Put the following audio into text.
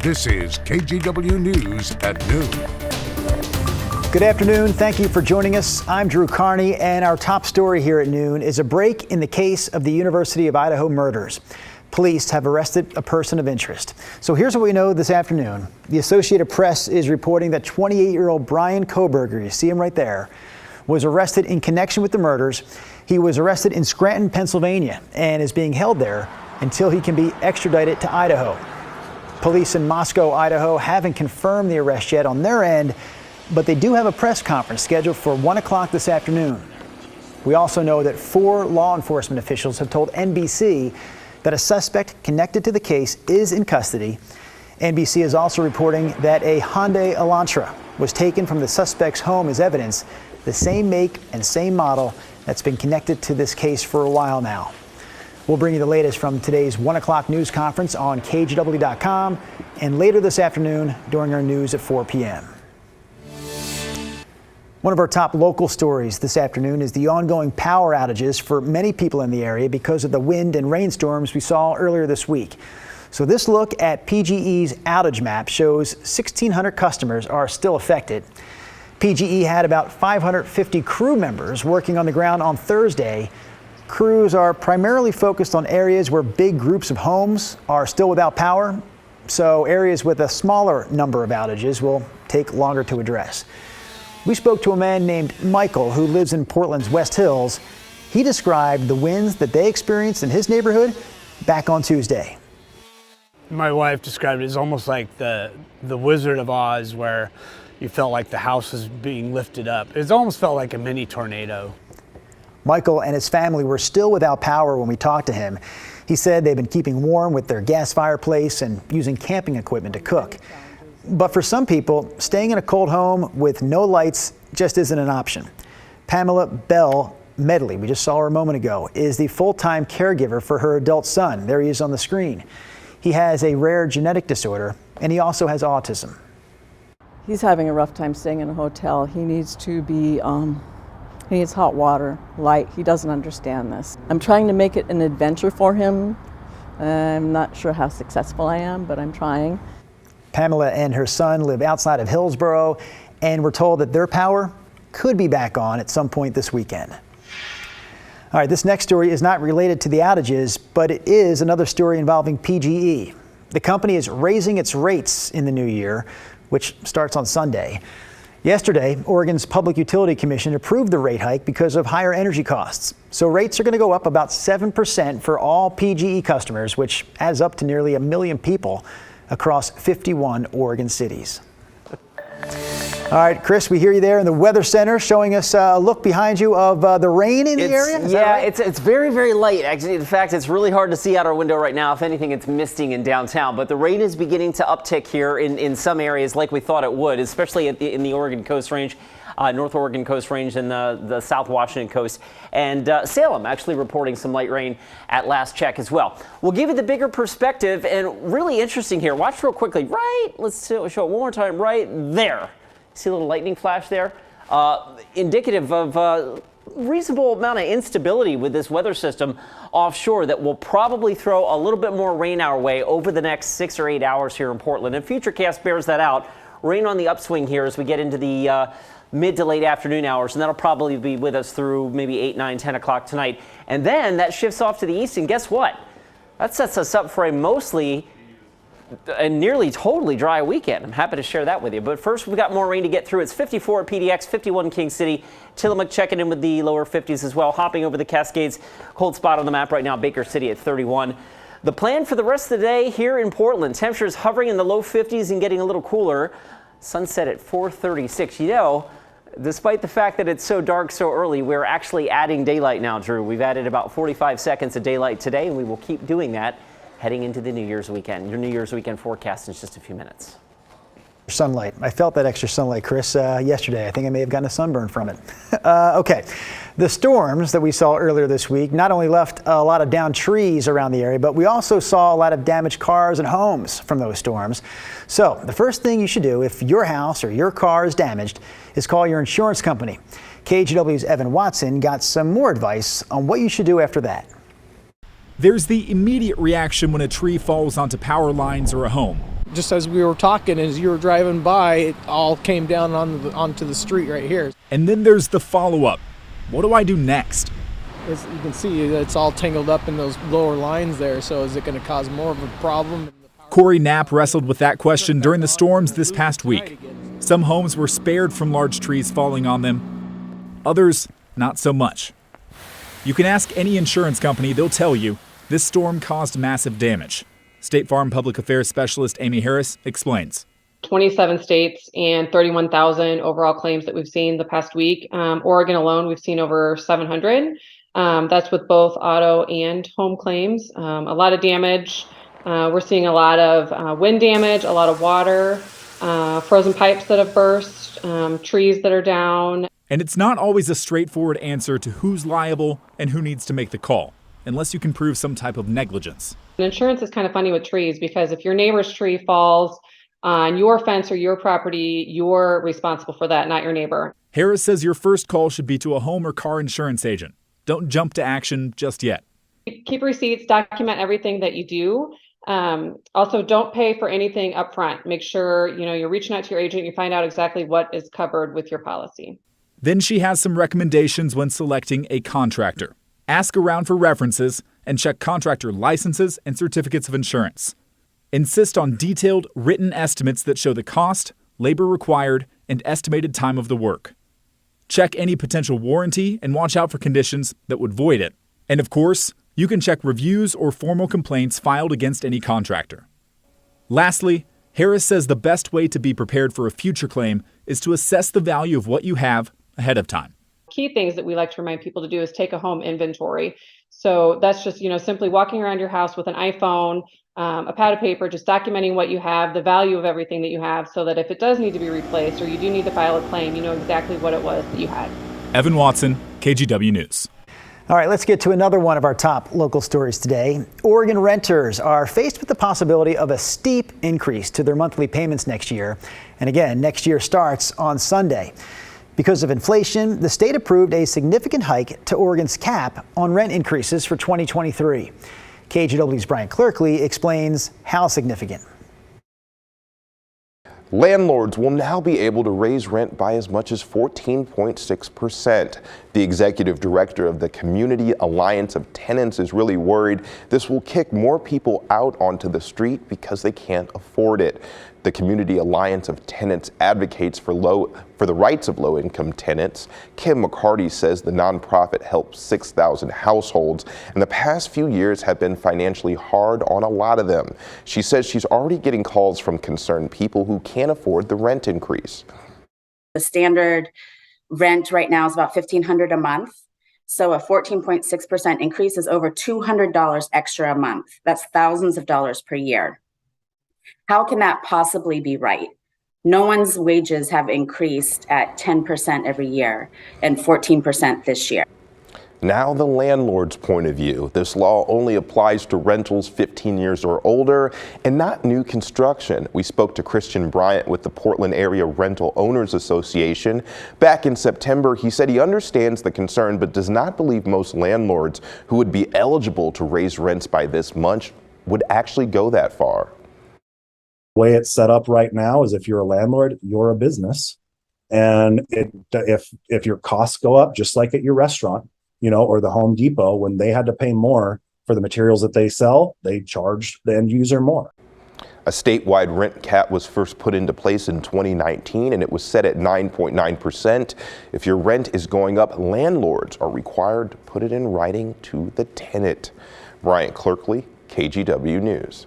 This is KGW News at noon. Good afternoon. Thank you for joining us. I'm Drew Carney, and our top story here at noon is a break in the case of the University of Idaho murders. Police have arrested a person of interest. So here's what we know this afternoon. The Associated Press is reporting that 28-year-old Brian Koberger, you see him right there, was arrested in connection with the murders. He was arrested in Scranton, Pennsylvania, and is being held there until he can be extradited to Idaho. Police in Moscow, Idaho haven't confirmed the arrest yet on their end, but they do have a press conference scheduled for 1 o'clock this afternoon. We also know that 4 law enforcement officials have told NBC that a suspect connected to the case is in custody. NBC is also reporting that a Hyundai Elantra was taken from the suspect's home as evidence, the same make and same model that's been connected to this case for a while now. We'll bring you the latest from today's 1 o'clock news conference on KGW.com and later this afternoon during our news at 4 p.m. One of our top local stories this afternoon is the ongoing power outages for many people in the area because of the wind and rainstorms we saw earlier this week. So this look at PGE's outage map shows 1,600 customers are still affected. PGE had about 550 crew members working on the ground on Thursday. Crews are primarily focused on areas where big groups of homes are still without power, so areas with a smaller number of outages will take longer to address. We spoke to a man named Michael who lives in Portland's West Hills. He described the winds that they experienced in his neighborhood back on Tuesday. My wife described it as almost like the Wizard of Oz, where you felt like the house was being lifted up. It almost felt like a mini tornado. Michael and his family were still without power when we talked to him. He said they've been keeping warm with their gas fireplace and using camping equipment to cook. But for some people, staying in a cold home with no lights just isn't an option. Pamela Bell Medley, we just saw her a moment ago, is the full-time caregiver for her adult son. There he is on the screen. He has a rare genetic disorder, and he also has autism. He's having a rough time staying in a hotel. He needs to be, he needs hot water, light. He doesn't understand this. I'm trying to make it an adventure for him. I'm not sure how successful I am, but I'm trying. Pamela and her son live outside of Hillsboro, and we're told that their power could be back on at some point this weekend. All right, this next story is not related to the outages, but it is another story involving PGE. The company is raising its rates in the new year, which starts on Sunday. Yesterday, Oregon's Public Utility Commission approved the rate hike because of higher energy costs. So rates are going to go up about 7% for all PGE customers, which adds up to nearly 1 million people across 51 Oregon cities. All right, Chris, we hear you there in the Weather Center showing us a look behind you of the rain in the area. Is that right? It's very, very light. Actually, in fact, it's really hard to see out our window right now. If anything, it's misting in downtown. But the rain is beginning to uptick here in some areas like we thought it would, especially in the Oregon Coast Range. North Oregon Coast Range and the South Washington Coast. And Salem actually reporting some light rain at last check as well. We'll give you the bigger perspective, and really interesting here. Watch real quickly. Let's show it one more time. Right there. See a little lightning flash there? Indicative of reasonable amount of instability with this weather system offshore that will probably throw a little bit more rain our way over the next 6 or 8 hours here in Portland. And Futurecast bears that out. Rain on the upswing here as we get into the mid to late afternoon hours, and that'll probably be with us through maybe 8, 9, 10 o'clock tonight. And then that shifts off to the east, and guess what? That sets us up for a mostly and nearly totally dry weekend. I'm happy to share that with you. But first, we've got more rain to get through. It's 54 at PDX, 51 King City. Tillamook checking in with the lower 50s as well. Hopping over the Cascades. Cold spot on the map right now, Baker City at 31. The plan for the rest of the day here in Portland, temperatures hovering in the low 50s and getting a little cooler. Sunset at 4:36. You know, despite the fact that it's so dark so early, we're actually adding daylight now, Drew. We've added about 45 seconds of daylight today, and we will keep doing that heading into the New Year's weekend. Your New Year's weekend forecast in just a few minutes. Sunlight. I felt that extra sunlight, Chris, yesterday. I think I may have gotten a sunburn from it. Okay. The storms that we saw earlier this week not only left a lot of downed trees around the area, but we also saw a lot of damaged cars and homes from those storms. So the first thing you should do if your house or your car is damaged is call your insurance company. KGW's Evan Watson got some more advice on what you should do after that. There's the immediate reaction when a tree falls onto power lines or a home. just as we were talking, as you were driving by, it all came down onto the street right here. And then there's the follow-up. What do I do next? You can see it's all tangled up in those lower lines there, so is it going to cause more of a problem? Corey Knapp wrestled with that question during the storms this past week. Some homes were spared from large trees falling on them. Others, not so much. You can ask any insurance company, they'll tell you this storm caused massive damage. State Farm Public Affairs Specialist Amy Harris explains. 27 states and 31,000 overall claims that we've seen the past week. Oregon alone, we've seen over 700. That's with both auto and home claims. A lot of damage. We're seeing a lot of wind damage, a lot of water, frozen pipes that have burst, trees that are down. And it's not always a straightforward answer to who's liable and who needs to make the call, unless you can prove some type of negligence. Insurance is kind of funny with trees because if your neighbor's tree falls on your fence or your property, you're responsible for that, not your neighbor. Harris says your first call should be to a home or car insurance agent. Don't jump to action just yet. Keep receipts, document everything that you do. Also, don't pay for anything up front. Make sure you're reaching out to your agent, you find out exactly what is covered with your policy. Then she has some recommendations when selecting a contractor. Ask around for references and check contractor licenses and certificates of insurance. Insist on detailed written estimates that show the cost, labor required, and estimated time of the work. Check any potential warranty and watch out for conditions that would void it. And of course, you can check reviews or formal complaints filed against any contractor. Lastly, Harris says the best way to be prepared for a future claim is to assess the value of what you have ahead of time. Key things that we like to remind people to do is take a home inventory. So that's just, simply walking around your house with an iPhone, a pad of paper, just documenting what you have, the value of everything that you have, so that if it does need to be replaced or you do need to file a claim, you know exactly what it was that you had. Evan Watson, KGW News. All right, let's get to another one of our top local stories today. Oregon renters are faced with the possibility of a steep increase to their monthly payments next year. And again, next year starts on Sunday. Because of inflation, the state approved a significant hike to Oregon's cap on rent increases for 2023. KGW's Brian Clerkley explains how significant. Landlords will now be able to raise rent by as much as 14.6%. The executive director of the Community Alliance of Tenants is really worried this will kick more people out onto the street because they can't afford it. The Community Alliance of Tenants advocates for the rights of low-income tenants. Kim McCarty says the nonprofit helps 6,000 households, and the past few years have been financially hard on a lot of them. She says she's already getting calls from concerned people who can't afford the rent increase. The standard rent right now is about $1,500 a month. So a 14.6% increase is over $200 extra a month. That's thousands of dollars per year. How can that possibly be right? No one's wages have increased at 10% every year and 14% this year. Now the landlord's point of view. This law only applies to rentals 15 years or older and not new construction. We spoke to Christian Bryant with the Portland Area Rental Owners Association. Back in September, he said he understands the concern but does not believe most landlords who would be eligible to raise rents by this much would actually go that far. The way it's set up right now is if you're a landlord, you're a business. And if your costs go up, just like at your restaurant, or the Home Depot, when they had to pay more for the materials that they sell, they charged the end user more. A statewide rent cap was first put into place in 2019, and it was set at 9.9%. If your rent is going up, landlords are required to put it in writing to the tenant. Brian Clerkley, KGW News.